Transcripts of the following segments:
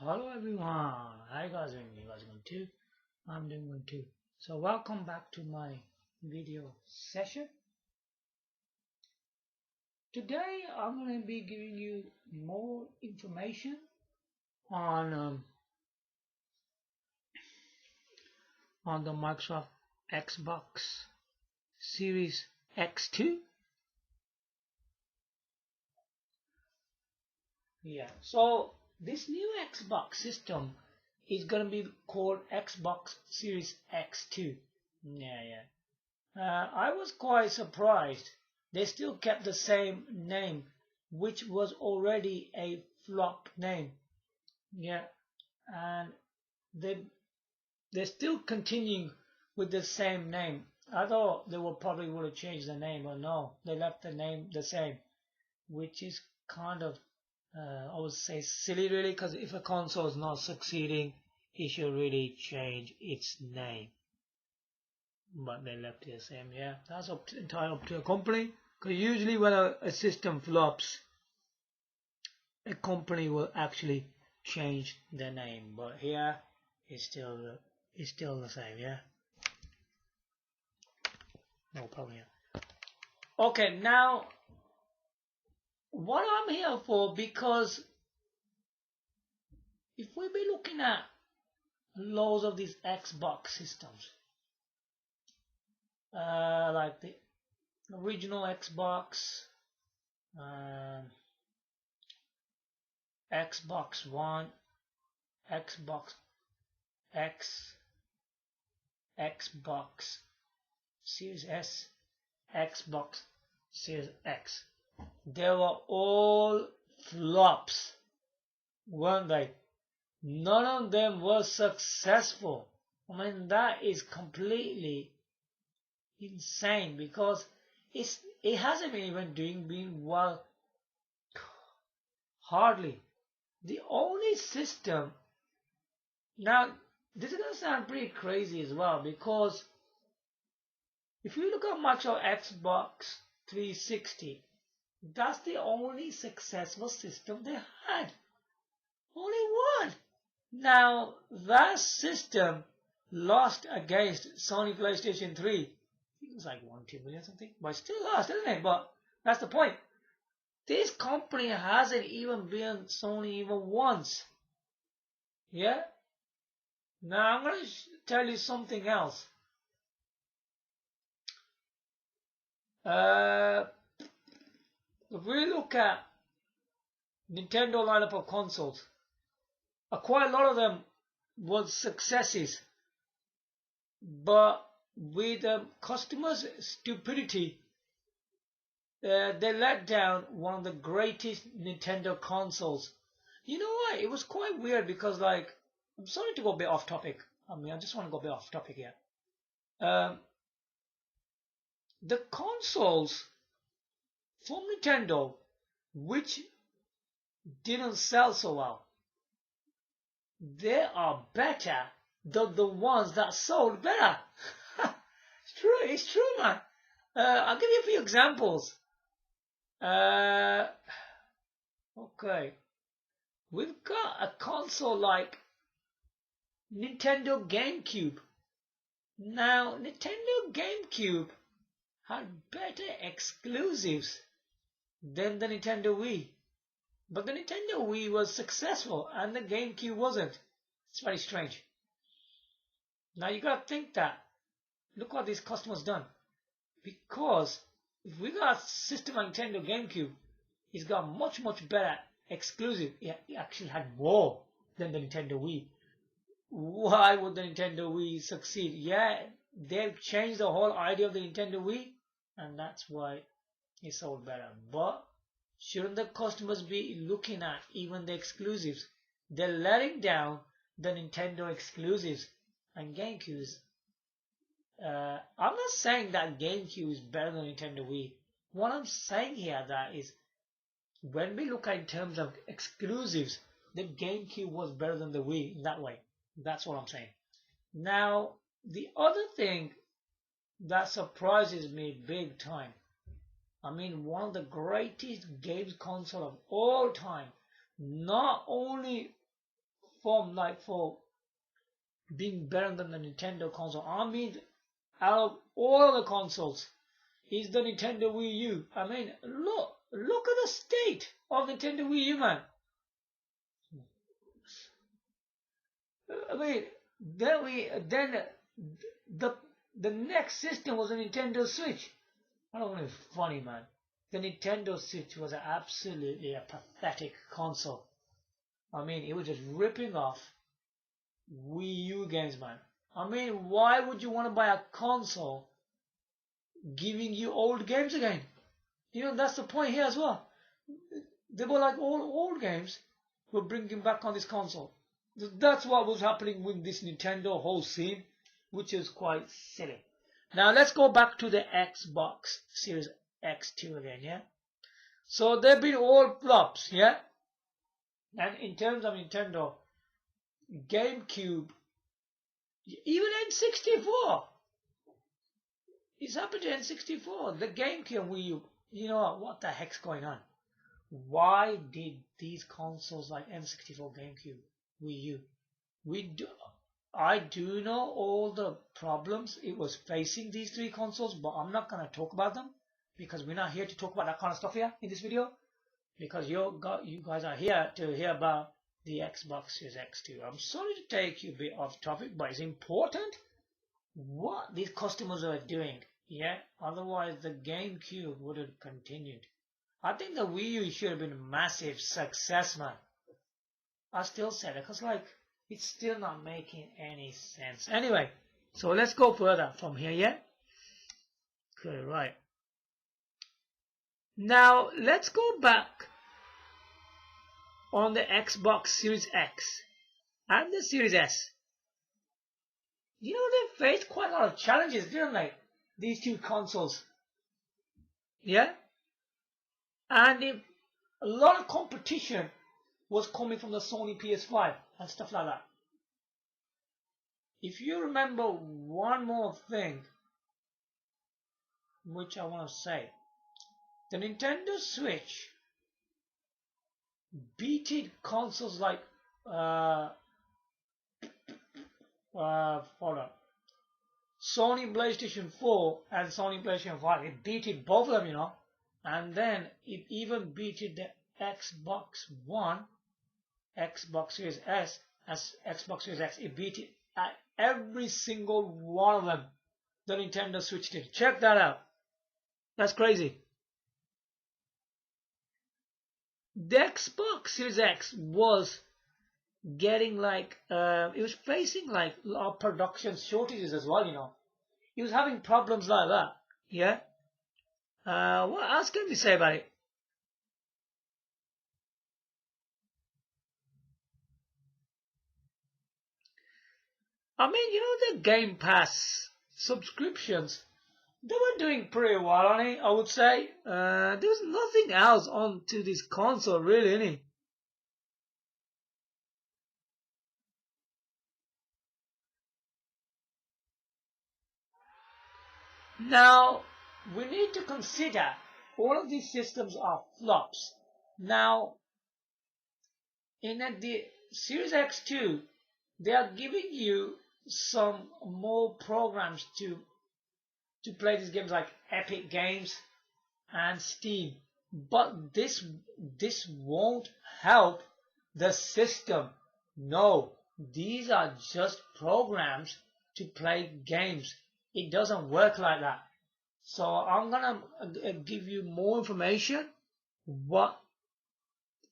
Hello everyone, how you guys doing? You guys doing too? I'm doing good too. So welcome back to my video session. Today I'm going to be giving you more information on the Microsoft Xbox Series X2. Yeah, so this new Xbox system is going to be called Xbox Series X2. Yeah. I was quite surprised. They still kept the same name, which was already a flop name. Yeah, and they're still continuing with the same name. I thought they would have changed the name, but no, they left the name the same, which is kind of I would say silly really, because if a console is not succeeding, it should really change its name. But they left it the same. Yeah, that's entirely up to a company, because usually when a system flops, a company will actually change the name, but here it's still the same. Yeah, no problem. Yeah. Okay, now what I'm here for, because if we be looking at loads of these Xbox systems, like the original Xbox, Xbox One, Xbox X, Xbox Series S, Xbox Series X. They were all flops, weren't they? None of them were successful. I mean, that is completely insane, because it hasn't been even been well, hardly. The only system, now this is gonna sound pretty crazy as well, because if you look at Microsoft Xbox 360, that's the only successful system they had. Only one. Now that system lost against Sony PlayStation 3. I think it was like 1-2 million something, but still lost, isn't it? But that's the point. This company hasn't even been Sony even once. Yeah? Now I'm going to tell you something else. If we look at Nintendo lineup of consoles, quite a lot of them were successes, but with customers' stupidity, they let down one of the greatest Nintendo consoles. You know what? It was quite weird, because, like, I'm sorry to go a bit off topic. I just want to go a bit off topic here. The consoles from Nintendo, which didn't sell so well, they are better than the ones that sold better. It's true, man. I'll give you a few examples. Okay. We've got a console like Nintendo GameCube. Now, Nintendo GameCube had better exclusives than the Nintendo Wii. But the Nintendo Wii was successful and the GameCube wasn't. It's very strange. Now you gotta think that. Look what this customer's done. Because if we got a system like Nintendo GameCube, it's got much better exclusive. It actually had more than the Nintendo Wii. Why would the Nintendo Wii succeed? Yeah, they've changed the whole idea of the Nintendo Wii, and that's why it sold better. But shouldn't the customers be looking at even the exclusives? They're letting down the Nintendo exclusives and GameCubes. I'm not saying that GameCube is better than Nintendo Wii. What I'm saying here that is, when we look at in terms of exclusives, the GameCube was better than the Wii in that way. That's what I'm saying. Now, the other thing that surprises me big time, one of the greatest games console of all time, not only form like for being better than the Nintendo console. I mean, out of all the consoles, is the Nintendo Wii U. I mean, look at the state of Nintendo Wii U, man. I mean, then the next system was a Nintendo Switch. I don't know if it's funny, man. The Nintendo Switch was absolutely a pathetic console. I mean, it was just ripping off Wii U games, man. I mean, why would you want to buy a console giving you old games again? You know, that's the point here as well. They were like all old games were bringing back on this console. That's what was happening with this Nintendo whole scene, which is quite silly. Now let's go back to the Xbox Series X2 again, yeah? So they've been all flops, yeah? And in terms of Nintendo, GameCube, even N64, it's happened to N64, the GameCube Wii U. You know what the heck's going on? Why did these consoles like N64, GameCube, Wii U, I do know all the problems it was facing, these three consoles, but I'm not going to talk about them because we're not here to talk about that kind of stuff here in this video, because you guys are here to hear about the Xbox Series X2. I'm sorry to take you a bit off topic, but it's important what these customers are doing, yeah? Otherwise the GameCube would have continued. I think the Wii U should have been a massive success, man. I still say that because like it's still not making any sense. Anyway, so let's go further from here, yeah? Okay, right. Now let's go back on the Xbox Series X and the Series S. You know, they faced quite a lot of challenges, didn't they? These two consoles. Yeah? And a lot of competition was coming from the Sony PS5 and stuff like that. If you remember one more thing, which I want to say, the Nintendo Switch beated consoles like hold on, Sony PlayStation 4 and Sony PlayStation 5. It beated both of them, you know, and then it even beated the Xbox One, Xbox Series S, as Xbox Series X. It beat it at every single one of them. The Nintendo Switch did. Check that out. That's crazy. The Xbox Series X was getting like it was facing like a lot of production shortages as well, you know. It was having problems like that. Yeah. What else can we say about it? I mean, you know, the Game Pass subscriptions, they were doing pretty well on it, I would say. There was nothing else onto this console, really, innit? Now, we need to consider all of these systems are flops. Now, in the Series X2, they are giving you some more programs to play these games like Epic Games and Steam. But this won't help the system. No, these are just programs to play games. It doesn't work like that. So I'm gonna give you more information what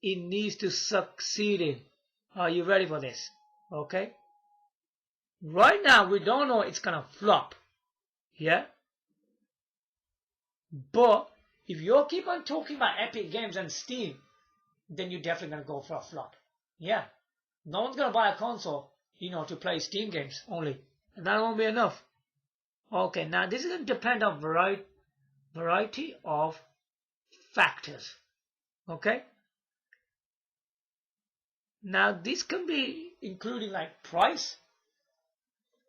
it needs to succeed in. Are you ready for this? Okay. Right now we don't know it's gonna flop. Yeah. But if you keep on talking about Epic Games and Steam, then you're definitely gonna go for a flop. Yeah. No one's gonna buy a console, you know, to play Steam games only. And that won't be enough. Okay, now this is going to depend on variety of factors. Okay? Now this can be including like price,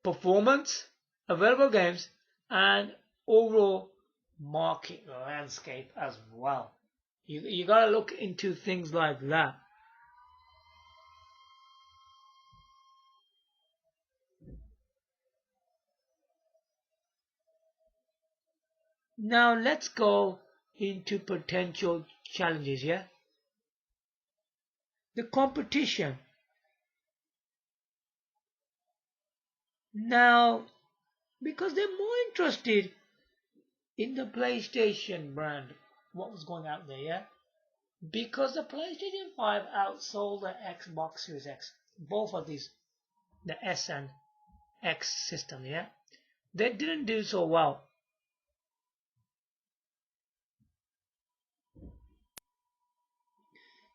performance, available games, and overall market landscape as well. You got to look into things like that. Now let's go into potential challenges, yeah? The competition. Now, because they're more interested in the PlayStation brand, what was going out there, yeah? Because the PlayStation 5 outsold the Xbox Series X. Both of these, the S and X system, yeah? They didn't do so well.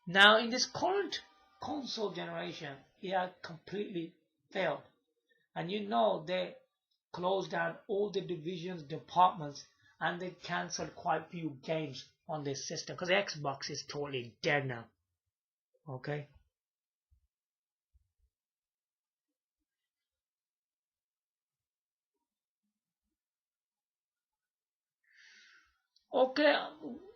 Now, in this current console generation, it has completely failed. And you know, they closed down all the divisions, departments, and they cancelled quite a few games on this system because the Xbox is totally dead now. Okay. Okay,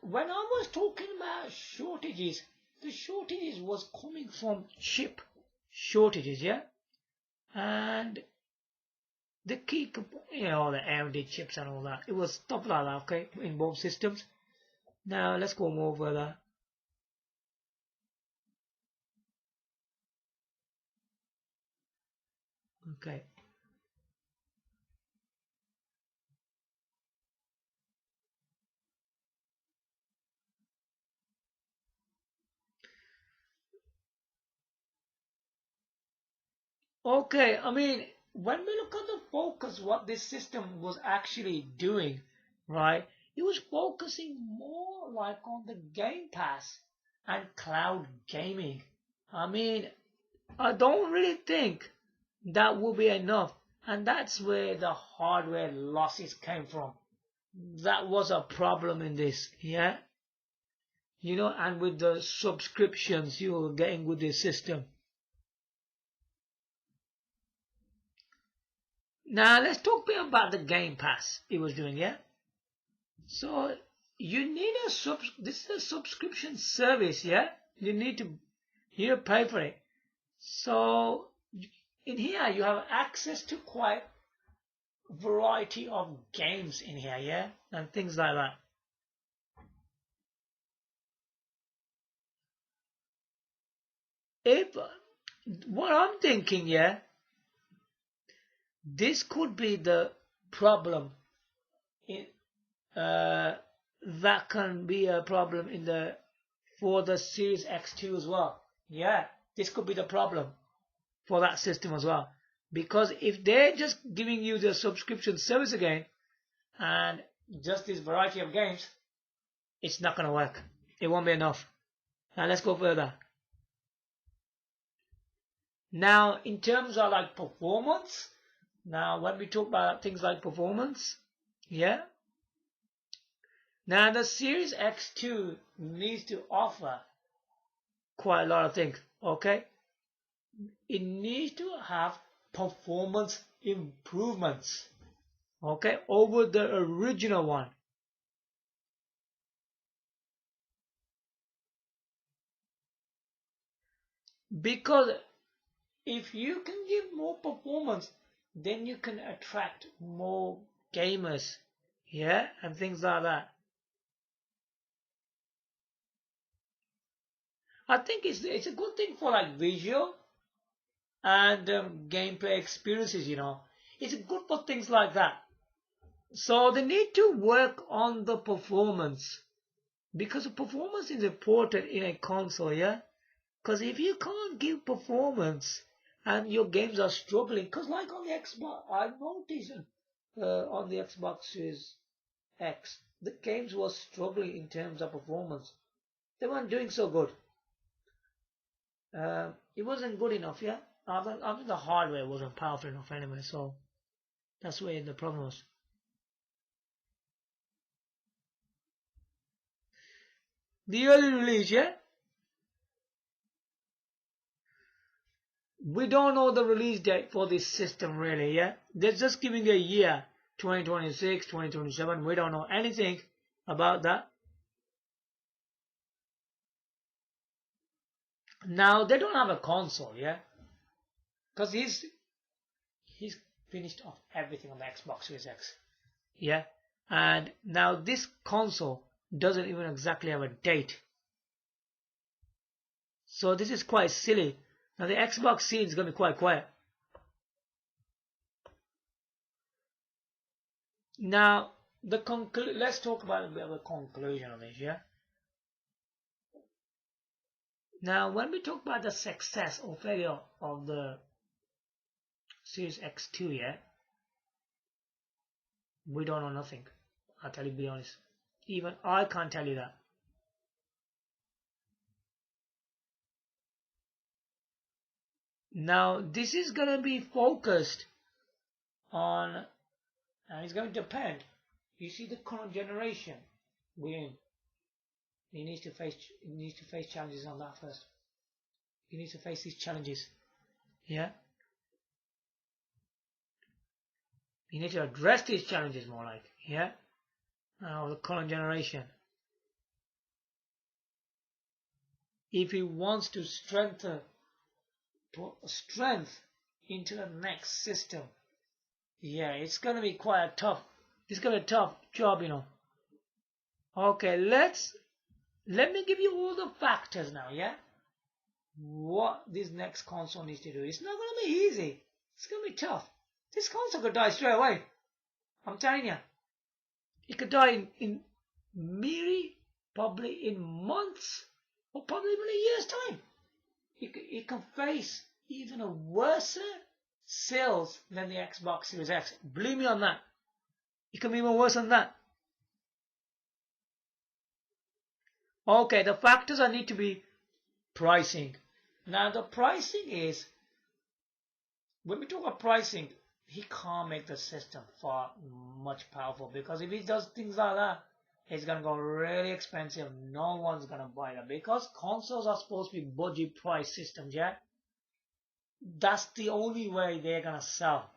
when I was talking about shortages, the shortages was coming from chip shortages, yeah? And the key, the AMD chips and all that. It was stuff like that, okay, in both systems. Now let's go more further. Okay. Okay, I mean, when we look at the focus, what this system was actually doing, right? It was focusing more like on the Game Pass and cloud gaming. I mean, I don't really think that will be enough. And that's where the hardware losses came from. That was a problem in this, yeah? And with the subscriptions you were getting with this system. Now let's talk a bit about the Game Pass it was doing, yeah? So you need this is a subscription service, yeah? You pay for it. So in here you have access to quite a variety of games in here, yeah? And things like that. If what I'm thinking, yeah, this could be the problem in, that can be a problem for the Series X2 as well. Yeah, this could be the problem for that system as well. Because if they're just giving you the subscription service again and just this variety of games, it's not going to work. It won't be enough. Now let's go further. Now, in terms of like performance, now when we talk about things like performance, yeah. Now the Series X2 needs to offer quite a lot of things, okay? It needs to have performance improvements, okay, over the original one. Because if you can give more performance, then you can attract more gamers, yeah, and things like that. I think it's a good thing for like visual and gameplay experiences. It's good for things like that. So they need to work on the performance because the performance is important in a console, yeah. Because if you can't give performance and your games are struggling, because like on the Xbox, I noticed on the Xbox Series X, the games were struggling in terms of performance. They weren't doing so good. It wasn't good enough, yeah. I think the hardware wasn't powerful enough anyway, so that's where the problem was. The early release, yeah. We don't know the release date for this system really, yeah. They're just giving a year, 2026, 2027. We don't know anything about that. Now they don't have a console, yeah, because he's finished off everything on the Xbox Series X, yeah, And now this console doesn't even exactly have a date. So this is quite silly. Now the Xbox scene is going to be quite quiet. Now let's talk about a bit of a conclusion on this, yeah? Now when we talk about the success or failure of the Series X2, yeah? We don't know nothing. I'll tell you, be honest. Even I can't tell you that. Now this is going to be focused on, and it's going to depend. You see the current generation we're in. He needs to face challenges on that first. He needs to face these challenges. Yeah. You need to address these challenges more like, yeah. Now the current generation. If he wants to put strength into the next system, yeah, it's gonna be quite a tough. It's gonna be a tough job, you know. Okay, let me give you all the factors now, yeah? What this next console needs to do. It's not going to be easy. It's going to be tough. This console could die straight away. I'm telling you. It could die in maybe, probably in months, or probably even a year's time. It can face even a worse sales than the Xbox Series X. Believe me on that. It can be even worse than that. Okay, the factors that need to be pricing. Now the pricing is, when we talk about pricing, he can't make the system far much powerful, because if he does things like that, it's gonna go really expensive. No one's gonna buy that, because consoles are supposed to be budget price systems, yeah? That's the only way they're gonna sell.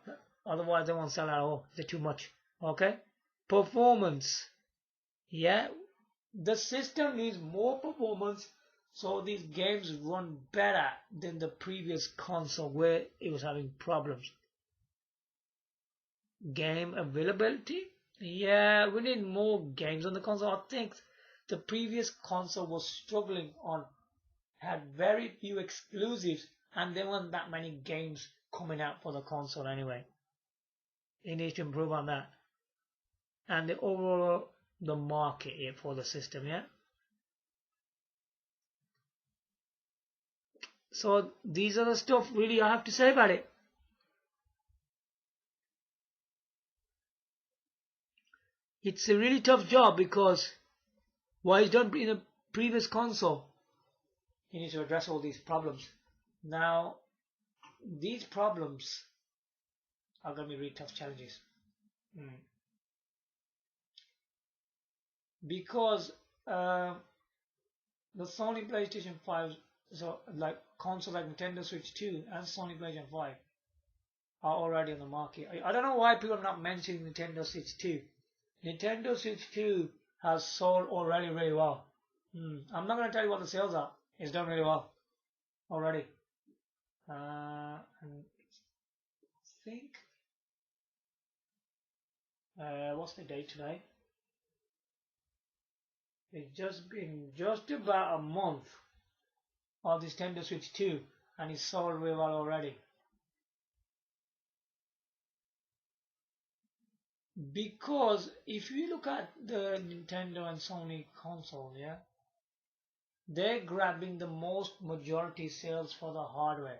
Otherwise they won't sell at all. They're too much. Okay? Performance. Yeah? The system needs more performance, so these games run better than the previous console where it was having problems. Game availability? Yeah, we need more games on the console. I think the previous console was struggling on, had very few exclusives, and there weren't that many games coming out for the console anyway. It needs to improve on that. And the overall, the market for the system, yeah? So these are the stuff really I have to say about it. It's a really tough job, because what he's done in the previous console, he needs to address all these problems. Now, these problems are going to be really tough challenges. Because the Sony PlayStation 5, so like console like Nintendo Switch 2 and Sony PlayStation 5 are already on the market. I don't know why people are not mentioning Nintendo Switch 2. Nintendo Switch 2 has sold already really well. I'm not going to tell you what the sales are. It's done really well already. And I think, what's the date today? It's just been just about a month of this Nintendo Switch 2, and it's sold really well already. Because if you look at the Nintendo and Sony console, yeah, they're grabbing the most majority sales for the hardware.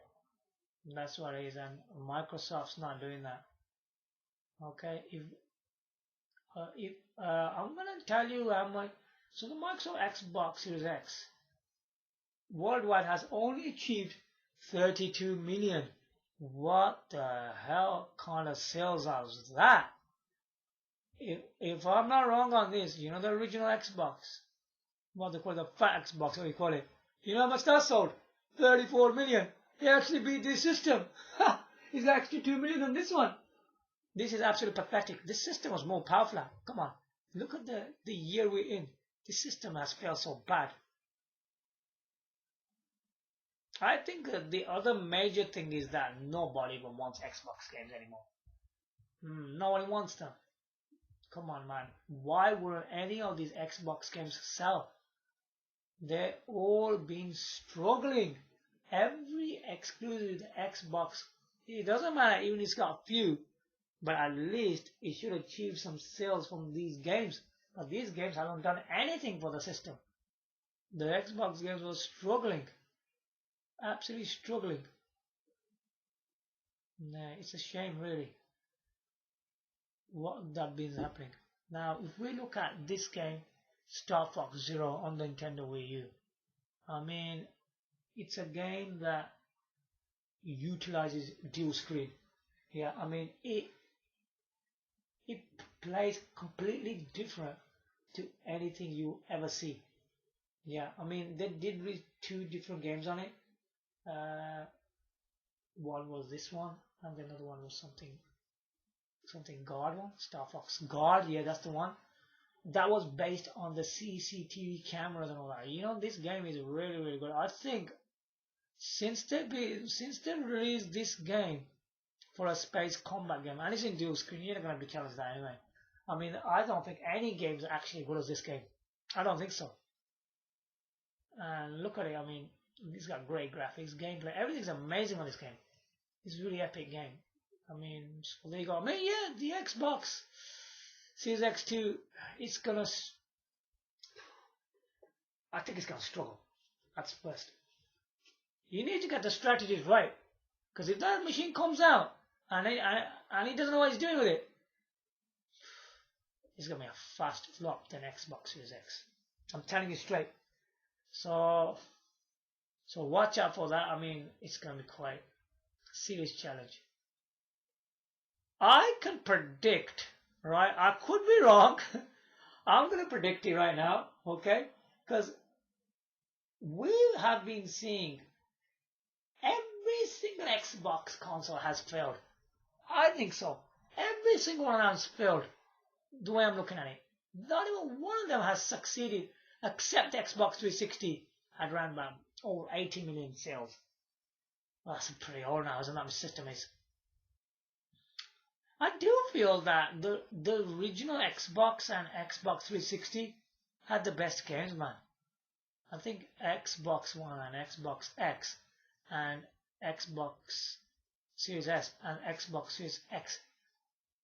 That's what it is, and Microsoft's not doing that. Okay, if I'm gonna tell you how much. So the Microsoft Xbox Series X worldwide has only achieved 32 million. What the hell kind of sales is that? If I'm not wrong on this, you know the original Xbox, what they call the fat Xbox, what do you call it? You know how much that sold? 34 million. They actually beat this system. It's actually 2 million than this one. This is absolutely pathetic. This system was more powerful. Come on, look at the year we're in. This system has failed so bad. I think the other major thing is that nobody even wants Xbox games anymore. No one wants them. Come on, man. Why were any of these Xbox games sell? They're all been struggling. Every exclusive Xbox, it doesn't matter even it's got a few, but at least it should achieve some sales from these games. But these games haven't done anything for the system. The Xbox games were struggling. Absolutely struggling. Nah, it's a shame really what that been happening. Now if we look at this game, Star Fox Zero on the Nintendo Wii U, I mean it's a game that utilizes dual screen. Yeah, I mean it plays completely different to anything you ever see. Yeah, I mean they did release two different games on it. One was this one, and the other one was something Guard one, Star Fox Guard. Yeah, that's the one. That was based on the CCTV cameras and all that. You know, this game is really really good. I think since they released this game for a space combat game, and it's in dual screen, you're not gonna be challenged that anyway. I mean, I don't think any game is actually good as this game. I don't think so. And look at it. I mean, it's got great graphics, gameplay, everything's amazing on this game. It's a really epic game. I mean, so there you go. I mean, yeah, the Xbox Series X2, it's gonna. I think it's gonna struggle. That's first. You need to get the strategies right, because if that machine comes out and he doesn't know what he's doing with it, it's gonna be a fast flop than Xbox Series X. I'm telling you straight. So watch out for that. I mean, it's gonna be quite a serious challenge. I can predict, right? I could be wrong. I'm gonna predict it right now, okay? Because we have been seeing every single Xbox console has failed. I think so. Every single one has failed. The way I'm looking at it, not even one of them has succeeded, except Xbox 360 had ran about over 80 million sales. Well, that's pretty old now, isn't that? My system is. I do feel that the original Xbox and Xbox 360 had the best games, man. I think Xbox One and Xbox X and Xbox Series S and Xbox Series X,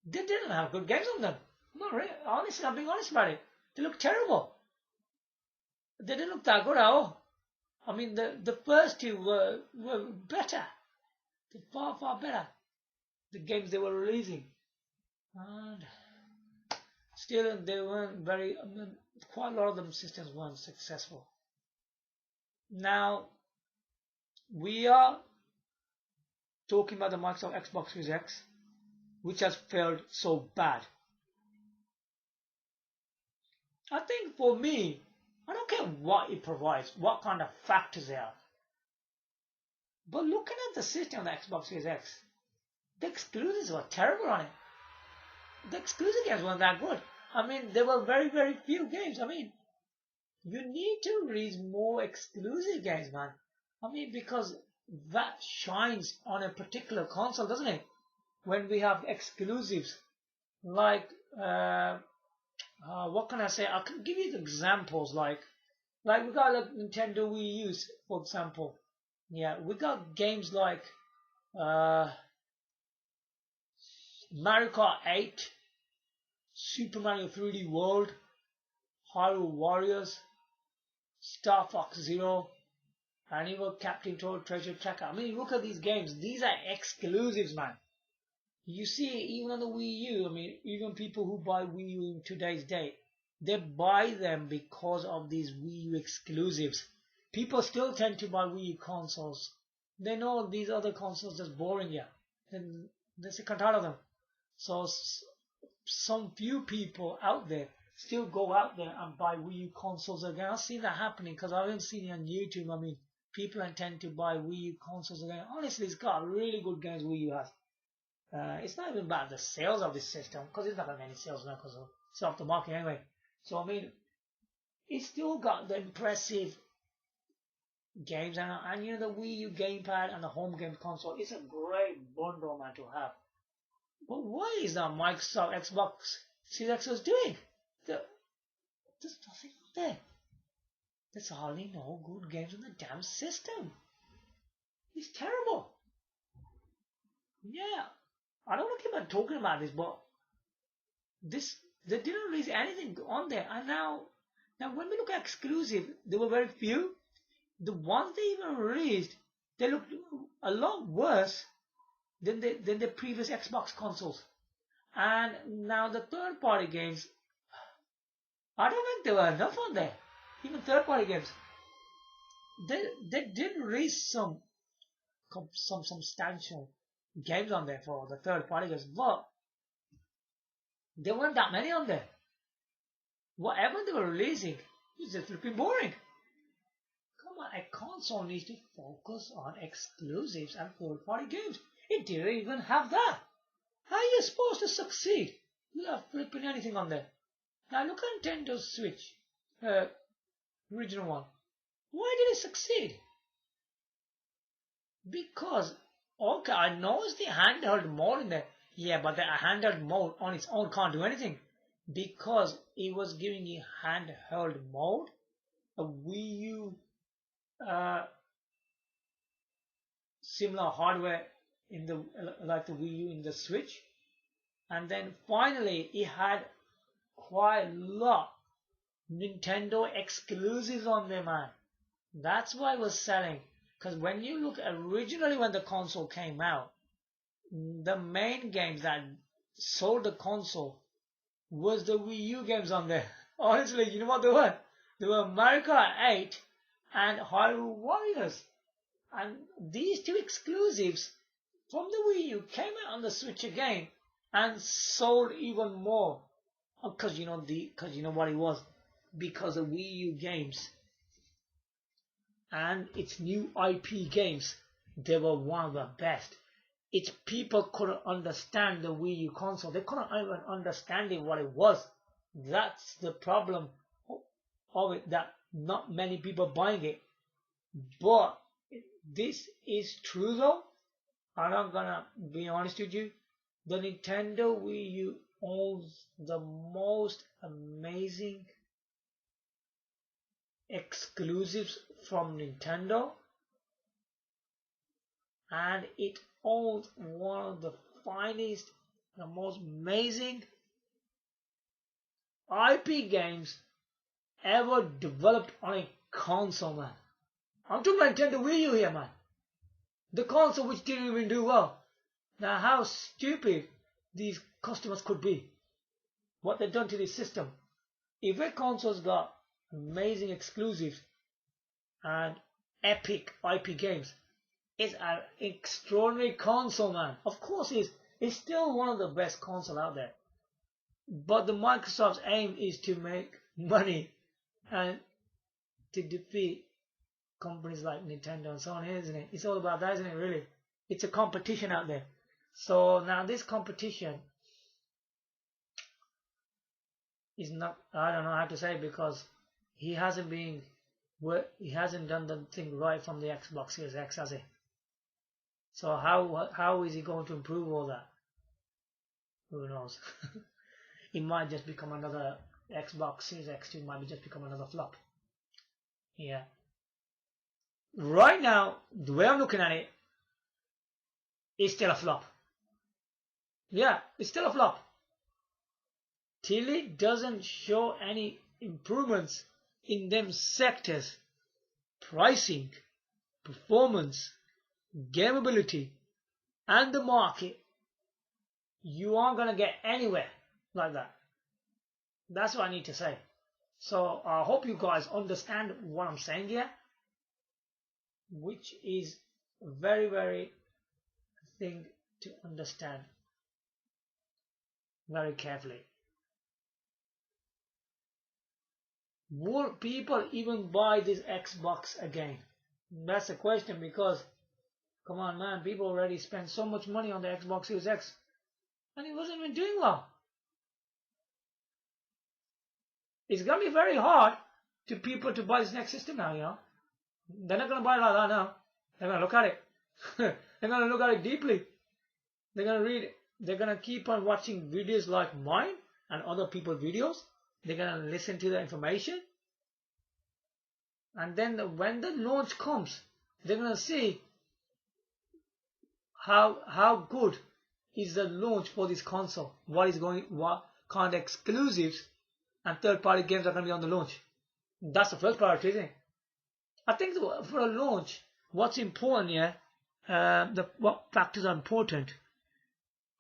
they didn't have good games on them. Not really. Honestly, I'm being honest about it. They look terrible. They didn't look that good at all. I mean, the first two were better. They're far better. The games they were releasing. And still, they weren't very. I mean, quite a lot of them systems weren't successful. Now, we are talking about the Microsoft Xbox Series X, which has failed so bad. I think for me, I don't care what it provides, what kind of factors they are. But looking at the system of the Xbox Series X, the exclusives were terrible on it. The exclusive games weren't that good. I mean, there were very few games. I mean, you need to release more exclusive games, man. I mean, because that shines on a particular console, doesn't it? When we have exclusives, like, what can I say? I can give you the examples, like we got like Nintendo Wii U, for example. Yeah, we got games like Mario Kart 8, Super Mario 3D World, Hyrule Warriors, Star Fox Zero, and even Captain Toad Treasure Tracker. I mean, look at these games. These are exclusives, man. You see, even on the Wii U, I mean, even people who buy Wii U in today's day, they buy them because of these Wii U exclusives. People still tend to buy Wii U consoles. They know these other consoles just boring, yeah. And they're sick and tired of them. So some few people out there still go out there and buy Wii U consoles again. I've seen that happening because I've even seen it on YouTube. I mean, people intend to buy Wii U consoles again. Honestly, it's got really good games Wii U has. It's not even about the sales of this system, because it's not got any sales now because it's off the market anyway. So I mean, it's still got the impressive games, and you know, the Wii U gamepad and the home game console is a great bundle, man, to have. But why is that Microsoft Xbox Series X was doing. There's nothing there. There's hardly no good games in the damn system. It's terrible. Yeah, I don't want to keep on talking about this, but they didn't release anything on there. And now when we look at exclusive, there were very few. The ones they even released, they looked a lot worse than the previous Xbox consoles. And now the third-party games, I don't think there were enough on there. Even third-party games, they did release some substantial games on there for the third-party games, but there weren't that many on there. Whatever they were releasing was just flipping boring. Come on, a console needs to focus on exclusives and third-party games. It didn't even have that. How are you supposed to succeed without flipping anything on there? Now look at Nintendo's Switch, original one. Why did it succeed? Because, okay, I know it's the handheld mode in there. Yeah, but the handheld mode on its own can't do anything. Because it was giving you handheld mode, a Wii U similar hardware in the like the Wii U in the Switch, and then finally it had quite a lot Nintendo exclusives on there, man. That's why it was selling. Because when you look originally when the console came out, the main games that sold the console was the Wii U games on there. Honestly, you know what they were? They were Mario Kart 8 and Hyrule Warriors. And these two exclusives from the Wii U came out on the Switch again and sold even more. Because you know what it was? Because of Wii U games and its new IP games, they were one of the best. It's people couldn't understand the Wii U console. They couldn't even understand what it was. That's the problem of it, that not many people buying it. But this is true though. And I'm gonna be honest with you. The Nintendo Wii U owns the most amazing exclusives from Nintendo, and it owns one of the finest, the most amazing IP games ever developed on a console, man. I'm talking about Nintendo Wii U here, man. The console which didn't even do well. Now how stupid these customers could be. What they've done to this system. If a console's got amazing exclusives and epic IP games, it's an extraordinary console, man. Of course it's still one of the best consoles out there. But the Microsoft's aim is to make money and to defeat companies like Nintendo and so on, isn't it? It's all about that, isn't it, really? It's a competition out there. So now this competition is not, I don't know how to say, because he hasn't done the thing right from the Xbox Series X, has he? So how is he going to improve all that? Who knows? It might just become another Xbox Series X2, might just become another flop. Yeah. Right now, the way I'm looking at it, it's still a flop. Yeah, it's still a flop. Till it doesn't show any improvements in them sectors, pricing, performance, gameability, and the market, you aren't going to get anywhere like that. That's what I need to say. So I hope you guys understand what I'm saying here, which is very, very thing to understand very carefully. Will people even buy this Xbox again? That's the question, because come on, man, people already spent so much money on the Xbox Series X and it wasn't even doing well. It's gonna be very hard to people to buy this next system now, you know. They're not gonna buy it like that now. They're gonna look at it. They're gonna look at it deeply. They're gonna read it. They're gonna keep on watching videos like mine, and other people's videos. They're gonna listen to the information, and then when the launch comes, they're gonna see how good is the launch for this console. What kind of exclusives and third-party games are gonna be on the launch. That's the first priority, isn't it? I think for a launch, what's important here, what factors are important,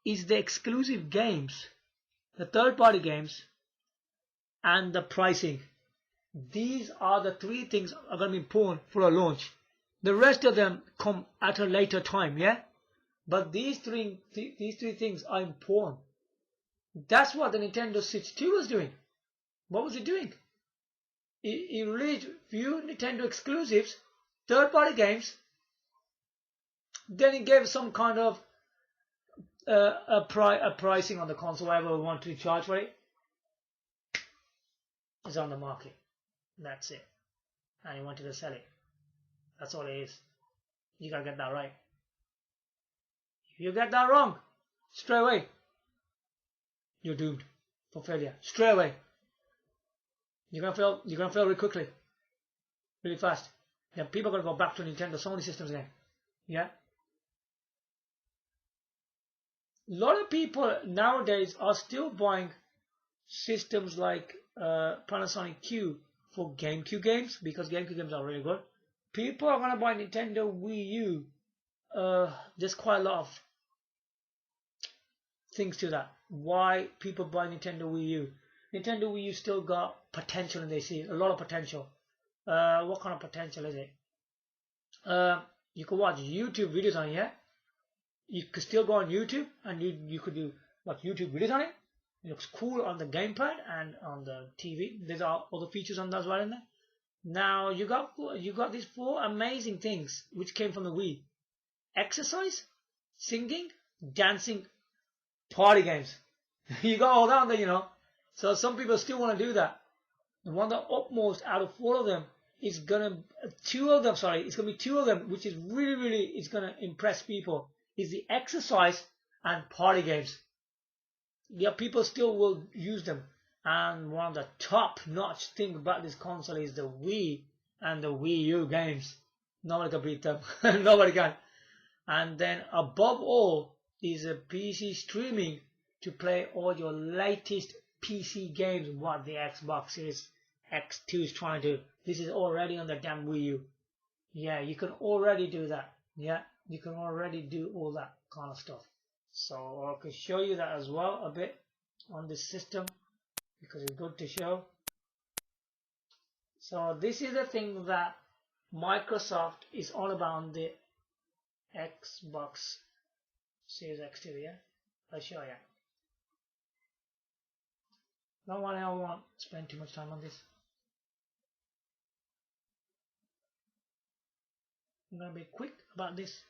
is the exclusive games, the third-party games, and the pricing. These are the three things are going to be important for a launch. The rest of them come at a later time, yeah? But these three things are important. That's what the Nintendo Switch 2 was doing. What was it doing? It released few Nintendo exclusives, third-party games. Then it gave some kind of a pricing on the console, whatever we want to charge for it. It's on the market. That's it. And you wanted to sell it. That's all it is. You gotta get that right. If you get that wrong, straight away, you're doomed for failure. Straight away. You're gonna fail really quickly. Really fast. Then people are gonna go back to Nintendo Sony systems again. Yeah? A lot of people nowadays are still buying systems like Panasonic Q for GameCube games, because GameCube games are really good. People are gonna buy Nintendo Wii U. There's quite a lot of things to that. Why people buy Nintendo Wii U? Nintendo Wii U still got potential, and they see a lot of potential. What kind of potential is it? You could watch YouTube videos on here. You could still go on YouTube and you could watch YouTube videos on it. It looks cool on the gamepad and on the TV. There's all the features on that as well in there. Now you got these 4 amazing things which came from the Wii: exercise, singing, dancing, party games. You got all that on there, you know. So some people still want to do that. The one that upmost out of 4 of them is gonna it's gonna be 2 of them, which is really is gonna impress people. Is the exercise and party games. Yeah, people still will use them. And one of the top-notch thing about this console is the Wii and the Wii U games. Nobody can beat them. Nobody can. And then above all is a PC streaming to play all your latest PC games, what the Xbox Series X2 is trying to do. This is already on the damn Wii U. Yeah, you can already do that. Yeah, you can already do all that kind of stuff. So I can show you that as well a bit on this system, because it's good to show. So this is the thing that Microsoft is all about on the Xbox Series X2, yeah? I'll show you. I won't spend too much time on this. I'm going to be quick about this.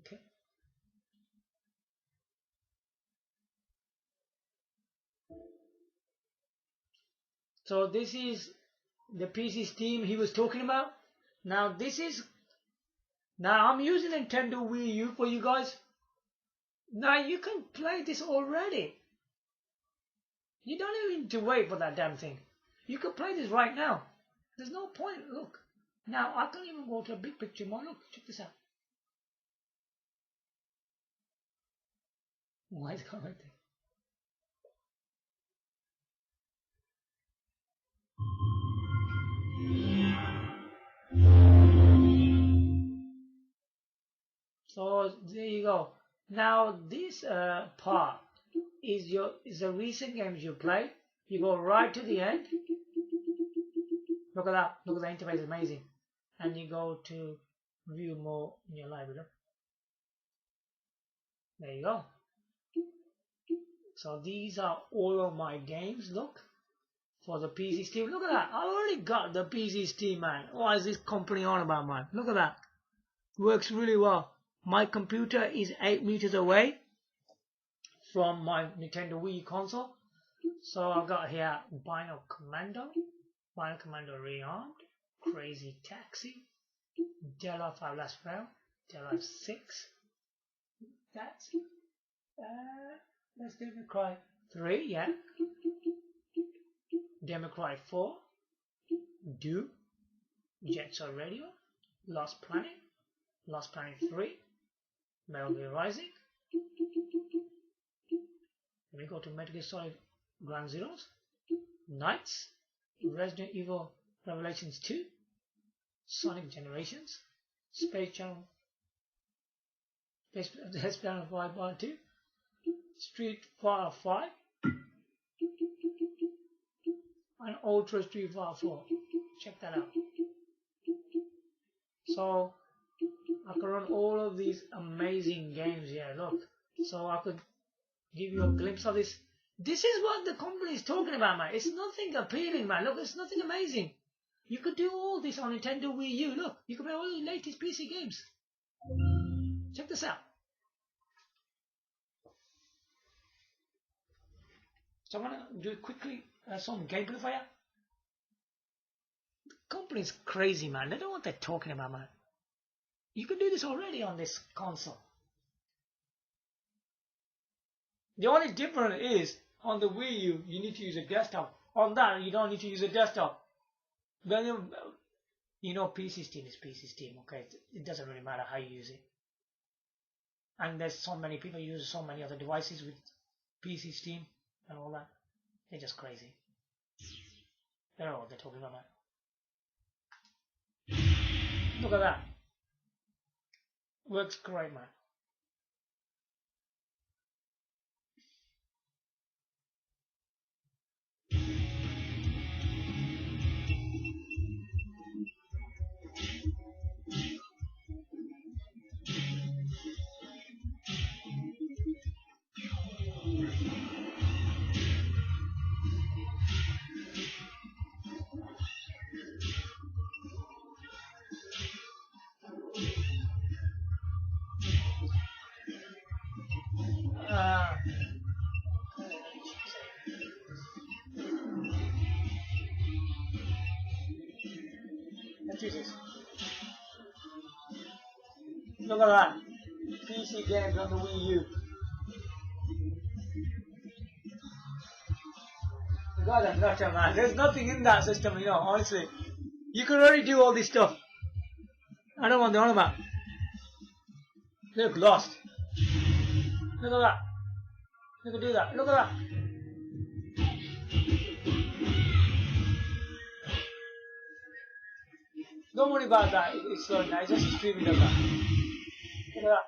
Okay. So this is the PC Steam he was talking about. Now I'm using Nintendo Wii U for you guys. Now you can play this already. You don't even need to wait for that damn thing. You can play this right now. There's no point. Look. Now I can't even go to a big picture mode. Look, check this out. Why is it going right there? So there you go. Now this part is the recent games you play. You go right to the end. Look at that. Look at the interface, amazing. And you go to view more in your library. There you go. So these are all of my games. Look, for the PC Steam. Look at that. I already got the PC Steam, man. What is this company on about, man? Look at that. Works really well. My computer is 8 meters away from my Nintendo Wii console. So I've got here Bino Commando rearmed. Crazy Taxi, Delta 5 Last Round, Delta 6. That's let's Devil Cry 3, yeah. Devil Cry 4, Do, Jet Set Radio, Lost Planet 3, Metal Gear Rising. Then we go to Metal Gear Solid Ground Zeroes, Knights, Resident Evil Revelations 2, Sonic Generations, Space Channel 5 Part 2, Street Fighter 5, and Ultra Street Fighter 4. Check that out. So I could run all of these amazing games here. Look, so I could give you a glimpse of this. This is what the company is talking about, man. It's nothing appealing, man. Look, it's nothing amazing. You could do all this on Nintendo Wii U. Look, you can play all the latest PC games. Check this out. So I'm gonna do quickly some gameplay for you. The company's crazy, man. They don't know what they're talking about, man. You can do this already on this console. The only difference is on the Wii U, you need to use a desktop. On that, you don't need to use a desktop. Then you know PC Steam is PC Steam, okay? It doesn't really matter how you use it. And there's so many people use so many other devices with PC Steam and all that. They're just crazy. They don't know what they're talking about, man. Look at that. Works great, man. Jesus. Look at that. PC games on the Wii U. God, I'm not a man. There's nothing in that system, you know, honestly. You can already do all this stuff. I don't want the on about. Look, lost. Look at that. Look at do that. Look at that. Don't worry about that. It's so nice. Just streaming of that. Look at that.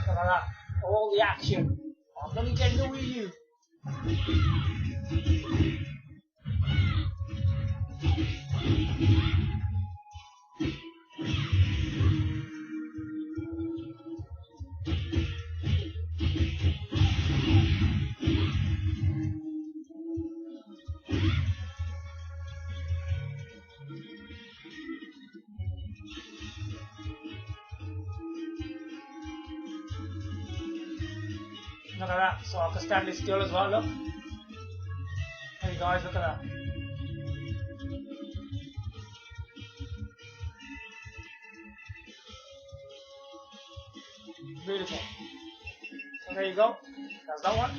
Look at that. All the action on the Nintendo Wii U. Look at that. So I can stand it still as well, look. Hey guys, look at that. Beautiful. So there you go. That's that one.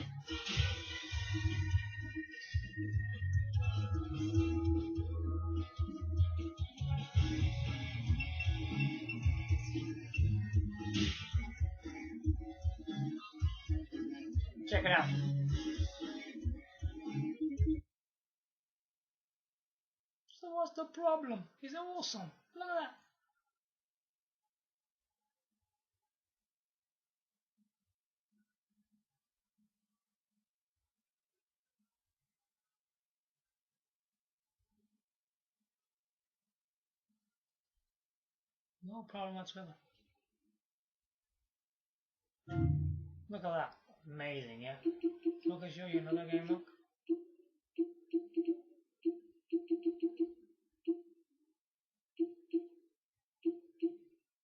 Check it out. So what's the problem? It's awesome. Look at that. No problem whatsoever. Look at that. Amazing, yeah? Look, I'll show you another game, look.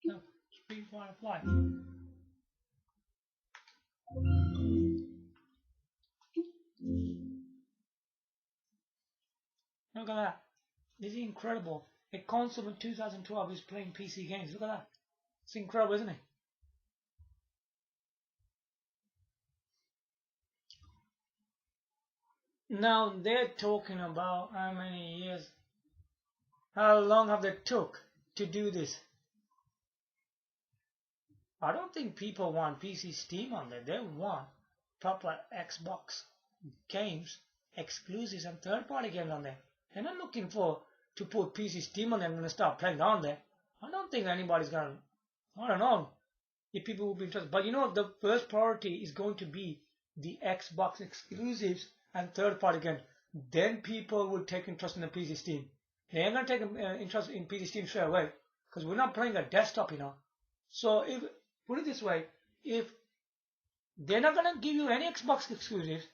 Look, Street Fighter Fly. at that. This is incredible. A console in 2012 is playing PC games. Look at that. It's incredible, isn't it? Now they're talking about how many years, how long have they took to do this? I don't think people want PC Steam on there. They want proper Xbox games, exclusives and third-party games on there. They're not looking for to put PC Steam on there and gonna start playing on there. I don't think anybody's gonna. I don't know if people will be interested. But you know, the first priority is going to be the Xbox exclusives and third-party games. Then people will take interest in the PC Steam. They ain't gonna take interest in PC Steam straight away because we're not playing a desktop, you know. So if put it this way, if they're not gonna give you any Xbox exclusives,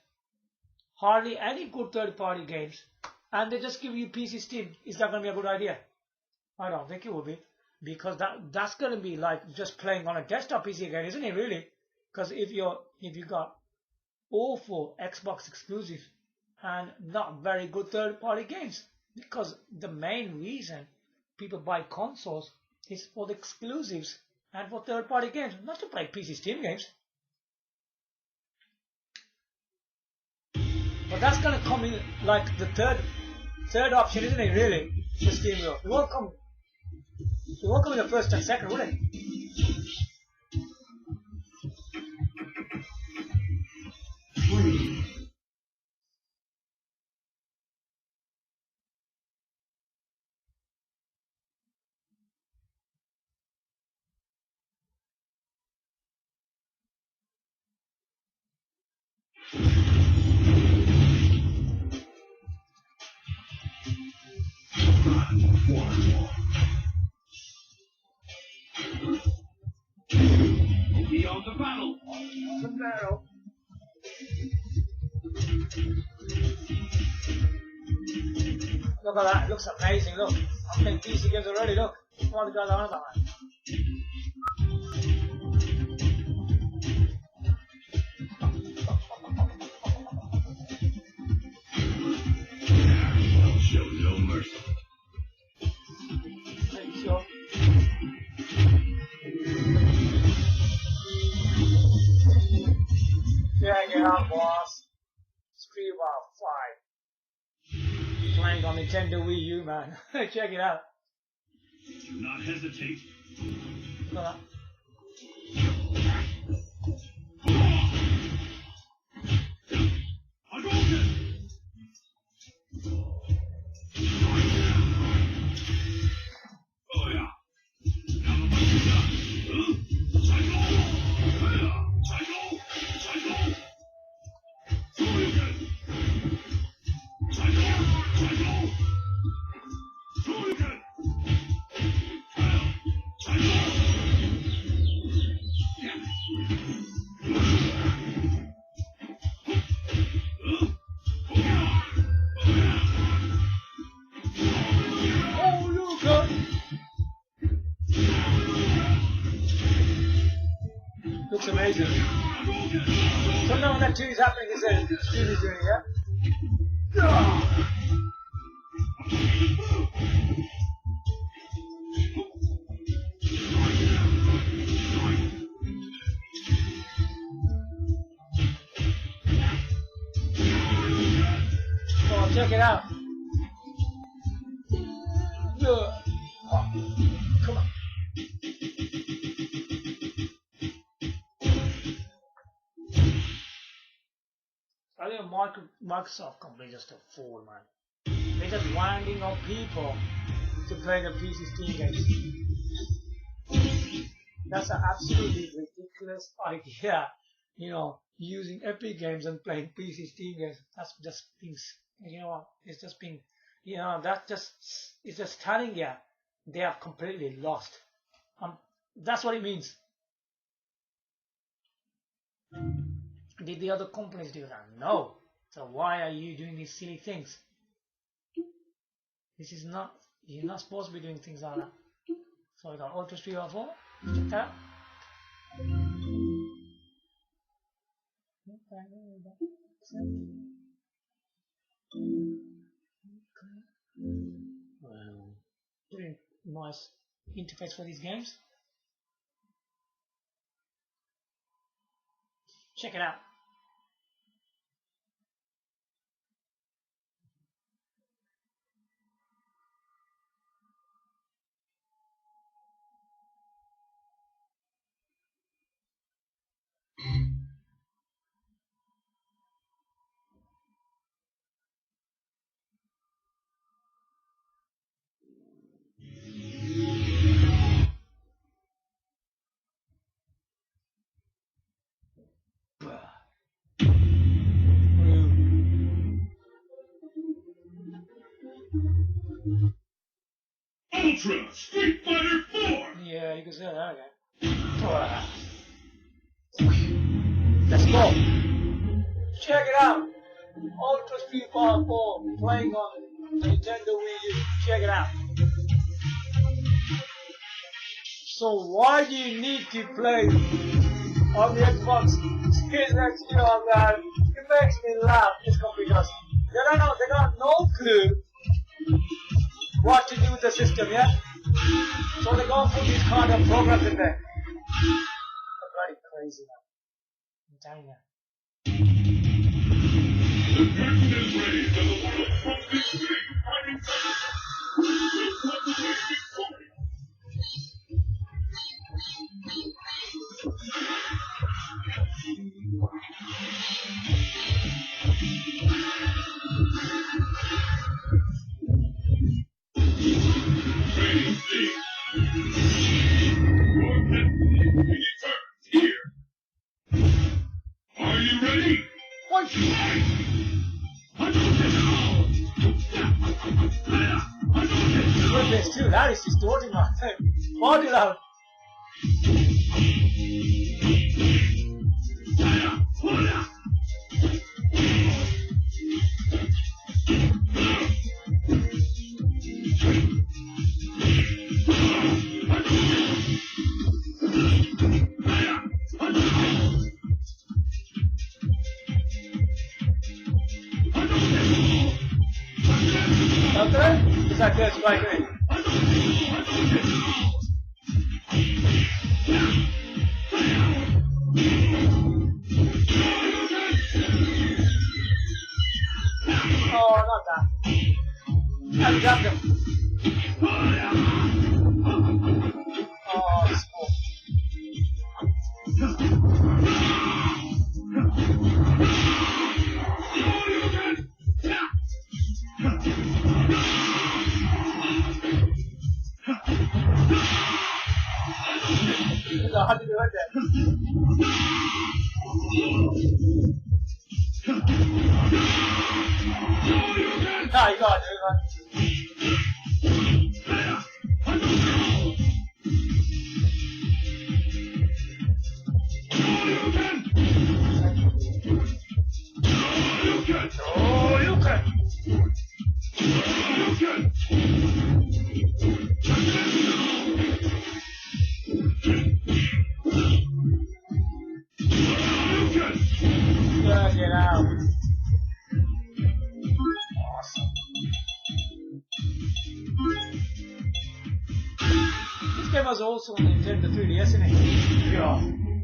hardly any good third-party games, and they just give you PC Steam, is that gonna be a good idea? I don't think it will be, because that's gonna be like just playing on a desktop PC again, isn't it? Really? Because if you got awful Xbox exclusives and not very good third-party games, because the main reason people buy consoles is for the exclusives and for third-party games, not to play PC Steam games. But that's gonna come in like the third option, isn't it? Really, for Steam will. It won't come. It won't come in the first and second, will it? Beyond the battle. The barrel. Look at that, it looks amazing, look. I'm playing PC games already, look. What the guys are on about? I'll show no mercy. Pretty sure. Check it out, boss. Street Fighter 5. Playing on Nintendo Wii U, man. Check it out. Do not hesitate. Look at that. Hadouken! Oh yeah. Now the is done. Psycho! Psycho! Psycho! Hadouken! Psycho! Psycho! Hadouken! Psycho! Oh, you good. Looks amazing. So now that 2 is happening, is that Steve is doing it, yeah? Oh, check it out. Oh, come on. I think Microsoft company is just a fool, man. They're just winding up people to play the PC Steam games. That's an absolutely ridiculous idea. You know, using Epic Games and playing PC Steam games. That's just being, you know, it's just being, you know, it's just telling you they are completely lost. That's what it means. Did the other companies do that? No. So why are you doing these silly things? This is not, you're not supposed to be doing things like that. So we got Ultra Street 4. Check that out. Pretty nice interface for these games. Check it out. Ultra Street Fighter 4! Yeah, you can say that again. Let's go. Check it out. Ultra Street Fighter 4 playing on Nintendo Wii U. Check it out. So why do you need to play on the Xbox Series X2 on that? It makes me laugh just because they got no clue what to do with the system, yeah? So they go put these kind of programs in there. They're bloody crazy now. I'm telling you. The curtain is raised and the world from this street fighting will contemplate victory. Training stage. Your destiny returns here. Are you ready? What? Good this too, that is distorting my thing. Body loud. Okay? Is that good? Right, great. Oh, not that. I grabbed him. Oh, it's cool. How did you like that? Ah, you got it, Check it out. Awesome. This game was also on Nintendo 3DS, isn't it? Yo,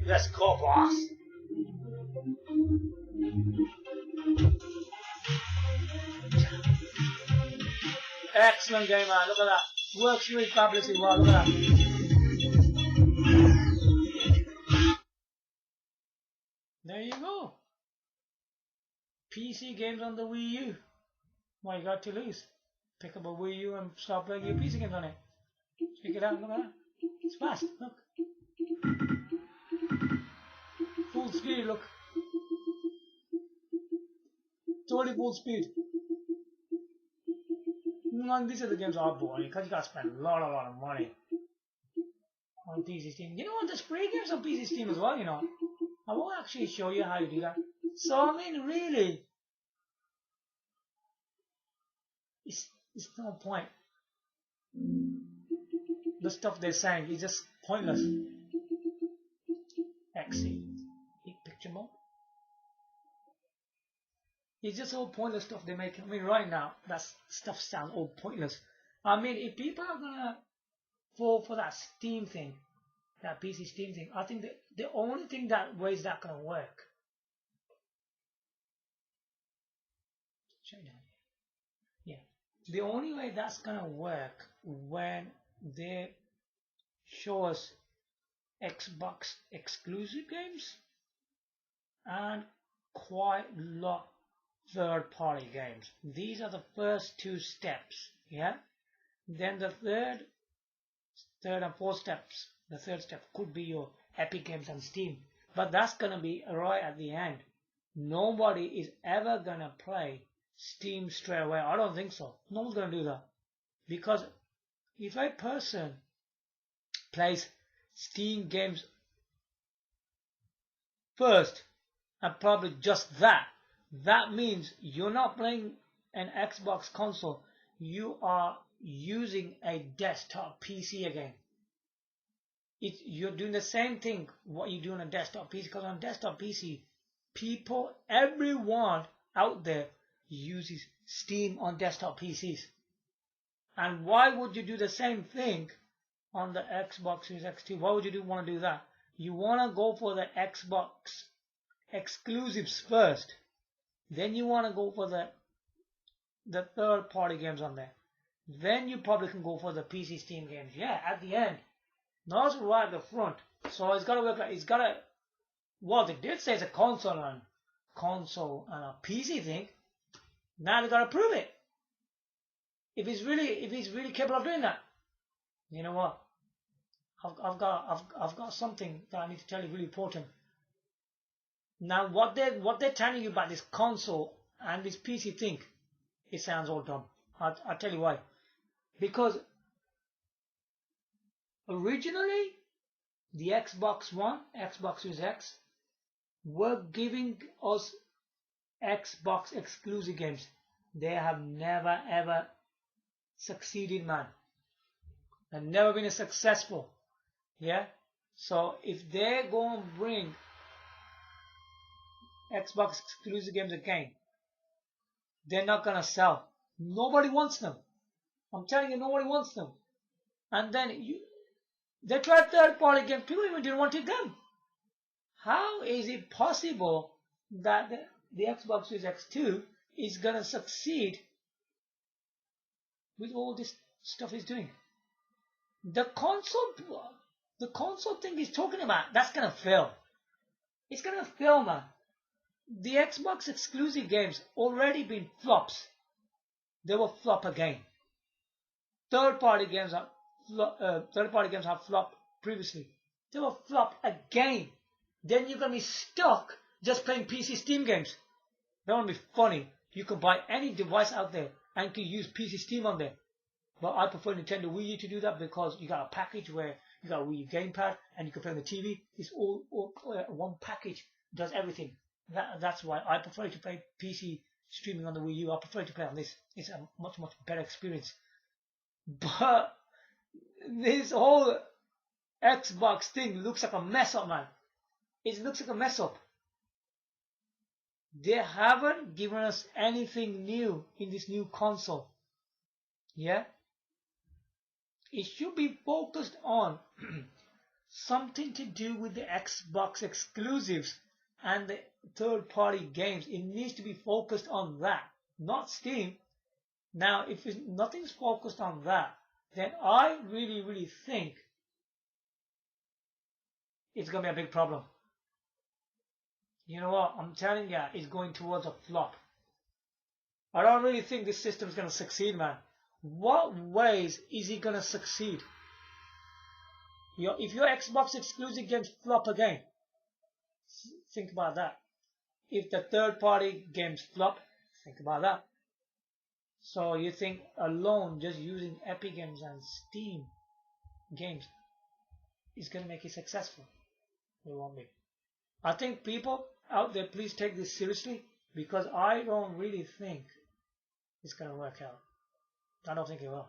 let's go, boss. Excellent game, man. Look at that. Works really fabulously well. Look at that. There you go. PC games on the Wii U. What you got to lose? Pick up a Wii U and start playing your PC games on it. Check it out, look at that. It's fast, look. Full speed, look. Totally full speed. These are the games are boring because you gotta spend a lot of money on PC Steam. You know what? There's free games on PC Steam as well, you know. I will actually show you how to do that. So I mean, really, it's no point. The stuff they're saying is just pointless. XC, big picture mode. It's just all pointless stuff they make. I mean, right now, that stuff sounds all pointless. I mean, if people are gonna fall for that Steam thing, that PC Steam thing, I think that the only thing that way is that gonna work. Yeah, the only way that's gonna work when they show us Xbox exclusive games and quite a lot third-party games. These are the first two steps. Yeah. Then the third and fourth steps. The third step could be your Epic Games and Steam, but that's gonna be right at the end. Nobody is ever gonna play Steam straight away. I don't think so. No one's gonna do that, because if a person plays Steam games first, and probably just that, that means you're not playing an Xbox console, you are using a desktop PC again. You're doing the same thing what you do on a desktop PC, because on a desktop PC, everyone out there uses Steam on desktop PCs. And why would you do the same thing on the Xbox Series X2? Why would you want to do that? You want to go for the Xbox exclusives first. Then you want to go for the third-party games on there. Then you probably can go for the PC Steam games. Yeah, at the end. Not right at the front. So it's got to work like, it's got to, well, they did say it's a console and a PC thing. Now they got to prove it. If he's really capable of doing that. You know what? I've got something that I need to tell you really important. Now what they're telling you about this console and this PC thing, it sounds all dumb. I'll tell you why. Because originally the Xbox One, Xbox Series X, were giving us Xbox exclusive games. They have never ever succeeded, man. They've never been successful. Yeah? So if they're going to bring Xbox exclusive games again, they're not going to sell. Nobody wants them. I'm telling you, nobody wants them. And then they tried third-party games. People even didn't want to get them. How is it possible that the Xbox Series X2 is going to succeed with all this stuff he's doing? The console thing he's talking about, that's going to fail. It's going to fail, man. The Xbox exclusive games already been flops. They will flop again. Third-party games have flopped previously. They will flop again. Then you're going to be stuck just playing PC Steam games. That won't be funny. You can buy any device out there and you can use PC Steam on there. But I prefer Nintendo Wii U to do that, because you got a package where you got a Wii U gamepad and you can play on the TV. It's all one package, does everything. That's why I prefer to play PC streaming on the Wii U. I prefer to play on this. It's a much better experience. But this whole Xbox thing looks like a mess up, man. It looks like a mess up. They haven't given us anything new in this new console. Yeah? It should be focused on something to do with the Xbox exclusives and the third-party games. It needs to be focused on that, not Steam. Now, if nothing's focused on that, then I really think it's going to be a big problem. You know what? I'm telling you, it's going towards a flop. I don't really think this system is going to succeed, man. What ways is it going to succeed? If your Xbox exclusive games flop again, think about that. If the third-party games flop, think about that. So you think alone just using Epic Games and Steam games is going to make it successful? It won't be. I think people out there, please take this seriously, because I don't really think it's going to work out. I don't think it will.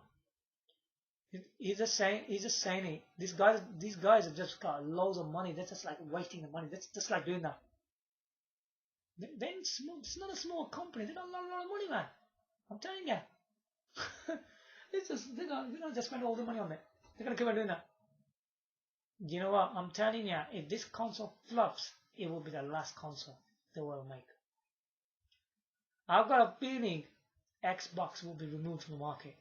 He's just saying it. These guys have just got loads of money. They're just like wasting the money. That's just like doing that. It's not a small company. They got a lot of money, man. I'm telling you. They're gonna just spend all the money on it. They're gonna keep on doing that. You know what? I'm telling you, if this console flops, it will be the last console they will make. I've got a feeling Xbox will be removed from the market.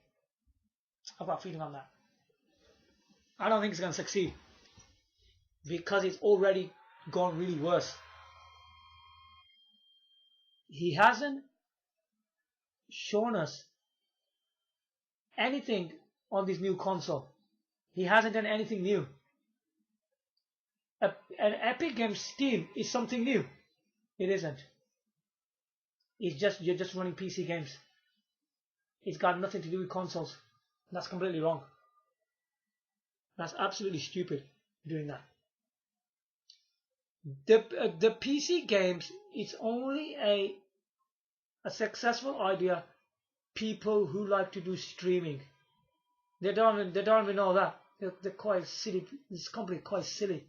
I've got a feeling on that. I don't think it's gonna succeed because it's already gone really worse. He hasn't shown us anything on this new console. He hasn't done anything new. An Epic Games Steam is something new. It isn't. You're just running PC games. It's got nothing to do with consoles. That's completely wrong. That's absolutely stupid doing that. The PC games, it's only a successful idea. People who like to do streaming, they don't even know that. They're quite silly. This company is quite silly.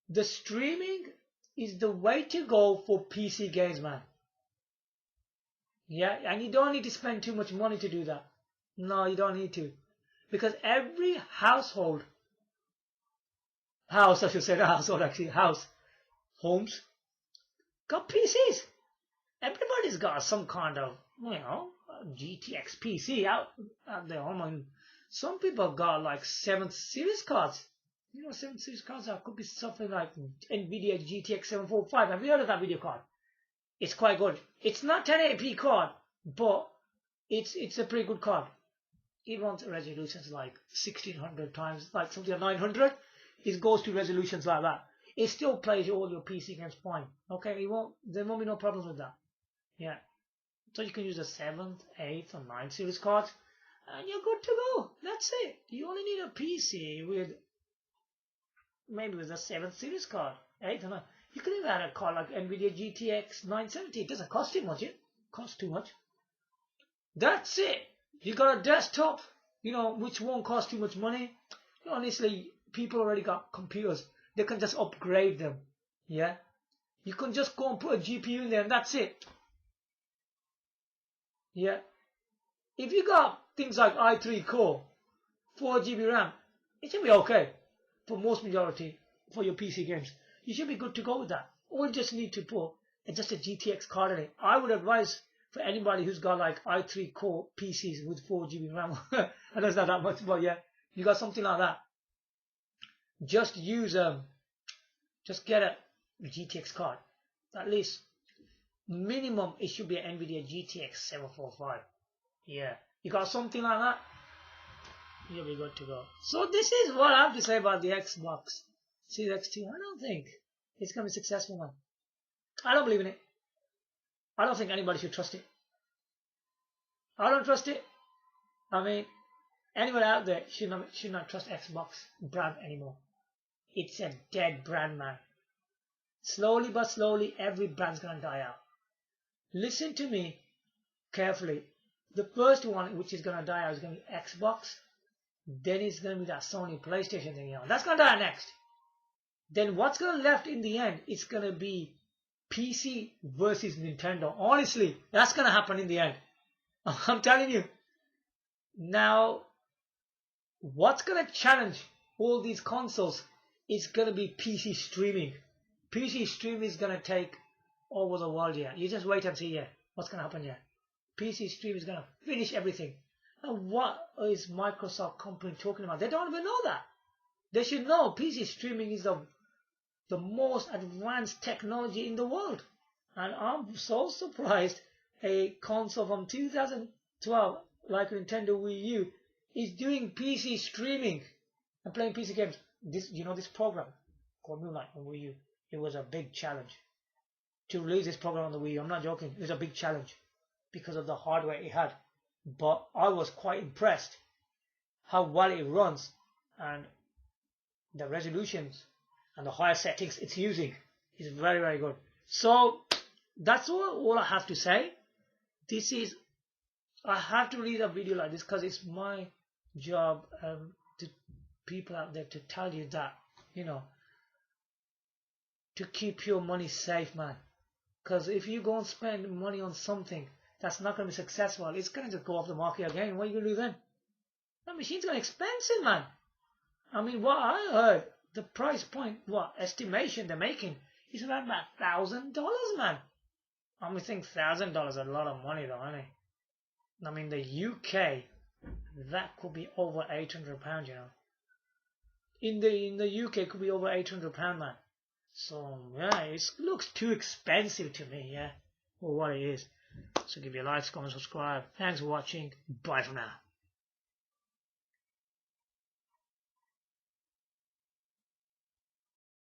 The streaming is the way to go for PC games, man. Yeah, and you don't need to spend too much money to do that. No, you don't need to. Because every household, I should say, not household actually, homes, got PCs. Everybody's got some kind of, GTX PC out there. I mean, some people got like 7th series cards. 7th series cards could be something like NVIDIA GTX 745. Have you heard of that video card? It's quite good. It's not 1080p card, but it's a pretty good card. It runs resolutions like 1600 times, like something like 900. It goes to resolutions like that. It still plays all your PC games fine. Okay, there won't be no problems with that. Yeah. So you can use a 7th, 8th, or 9th series cards, and you're good to go. That's it. You only need a PC with maybe with a 7th series card, 8th or 9th. You could even add a card like NVIDIA GTX 970. It doesn't cost too much. It costs too much. That's it. You got a desktop, which won't cost too much money. Honestly, people already got computers. They can just upgrade them. Yeah. You can just go and put a GPU in there and that's it. Yeah. If you got things like i3 core, 4GB RAM, it should be okay for most majority for your PC games. You should be good to go with that. All you just need to put is just a GTX card in it. I would advise for anybody who's got like i3 core PCs with 4GB RAM. I know it's not that much, but yeah, you got something like that. Just use just get a GTX card. At least minimum it should be an NVIDIA GTX 745. Yeah, you got something like that, you'll be good to go. So this is what I have to say about the Xbox Series X2. I don't think it's going to be successful, man. I don't believe in it. I don't think anybody should trust it. I don't trust it. I mean, anybody out there should not trust Xbox brand anymore. It's a dead brand, man. Slowly but slowly, every brand's going to die out. Listen to me carefully. The first one which is going to die out is going to be Xbox. Then it's going to be that Sony PlayStation thing. That's going to die next. Then what's going to left in the end? It's going to be PC versus Nintendo. Honestly, that's going to happen in the end. I'm telling you. Now, what's going to challenge all these consoles is going to be PC streaming. PC streaming is going to take over the world, yeah. You just wait and see, yeah, what's going to happen, yeah. PC streaming is going to finish everything. And what is Microsoft company talking about? They don't even know that. They should know PC streaming is the most advanced technology in the world. And I'm so surprised a console from 2012 like Nintendo Wii U is doing PC streaming and playing PC games. This program called Moonlight on Wii U, it was a big challenge. To release this program on the Wii U, I'm not joking, it was a big challenge because of the hardware it had. But I was quite impressed how well it runs and the resolutions and the higher settings it's using is very, very good. So that's all I have to say. I have to release a video like this because it's my job to people out there to tell you that, to keep your money safe, man. Because if you go and spend money on something that's not going to be successful, it's going to just go off the market again. What are you going to do then? That machine's going to be expensive, man. I mean, what I heard, the price point, what estimation they're making is around about $1,000, man. I mean, think $1,000 is a lot of money, though, isn't it? I mean, the UK, that could be over £800, you know. In the UK, it could be over £800, man. So yeah, it looks too expensive to me, yeah, for what it is. So give me a like, comment, subscribe. Thanks for watching. Bye for now.